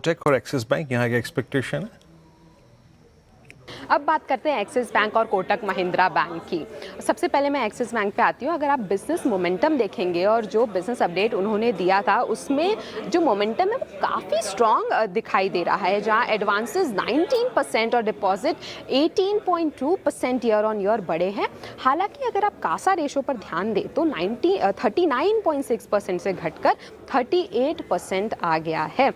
कोटक और axis bank, यहाँ का एक्सपेक्टेशन है? अब बात करते हैं एक्सिस बैंक और कोटक महिंद्रा बैंक की। सबसे पहले मैं एक्सिस बैंक पे आती हूँ। अगर आप बिजनेस मोमेंटम देखेंगे और जो बिजनेस अपडेट उन्होंने दिया था उसमें जो मोमेंटम है वो काफ़ी स्ट्रॉन्ग दिखाई दे रहा है, जहाँ एडवांसेस 19% और डिपॉजिट 18.2% ईयर ऑन ईयर बढ़े हैं। हालांकि अगर आप कासा रेशो पर ध्यान दें तो 39.6% से घटकर 38% आ गया है।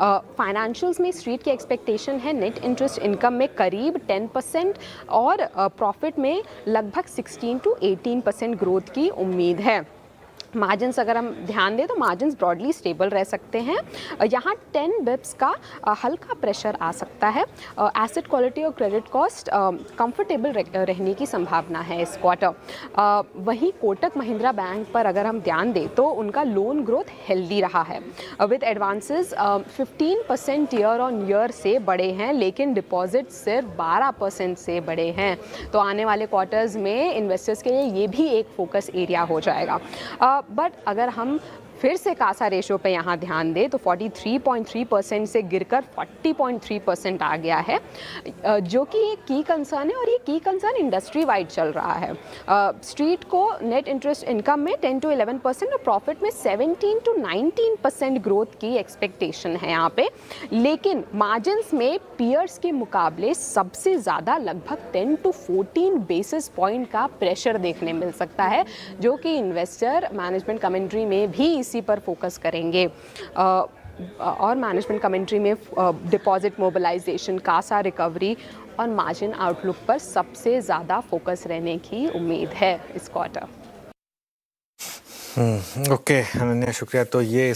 फाइनेंशियल्स में स्ट्रीट की एक्सपेक्टेशन है नेट इंटरेस्ट इनकम में करीब 10% और प्रॉफिट में लगभग 16 to 18% ग्रोथ की उम्मीद है। मार्जिन्स अगर हम ध्यान दें तो मार्जिन्स ब्रॉडली स्टेबल रह सकते हैं। यहाँ 10 बिप्स का हल्का प्रेशर आ सकता है। एसेट क्वालिटी और क्रेडिट कॉस्ट कंफर्टेबल रहने की संभावना है इस क्वार्टर। वहीं कोटक महिंद्रा बैंक पर अगर हम ध्यान दें तो उनका लोन ग्रोथ हेल्दी रहा है with advances 15% year on year से बढ़े हैं, लेकिन डिपॉजिट सिर्फ 12% से बढ़े हैं। तो आने वाले क्वार्टर्स में इन्वेस्टर्स के लिए ये भी एक फोकस एरिया हो जाएगा। बट अगर हम फिर से कासा रेशो पे यहाँ ध्यान दें तो 43.3% से गिरकर 40.3% आ गया है, जो कि एक की कंसर्न है और ये की कंसर्न इंडस्ट्री वाइड चल रहा है। स्ट्रीट को नेट इंटरेस्ट इनकम में 10 to 11% और प्रॉफिट में 17 to 19% ग्रोथ की एक्सपेक्टेशन है यहाँ पे, लेकिन मार्जिन्स में पीयर्स के मुकाबले सबसे ज़्यादा लगभग 10 to 14 बेसिस पॉइंट का प्रेशर देखने मिल सकता है, जो कि इन्वेस्टर मैनेजमेंट कमेंट्री में भी इसी पर फोकस करेंगे। और मैनेजमेंट कमेंट्री में डिपॉजिट मोबिलाइजेशन, कासा रिकवरी और मार्जिन आउटलुक पर सबसे ज़्यादा फोकस रहने की उम्मीद है इस क्वार्टर। ओके अनन्या, शुक्रिया। तो ये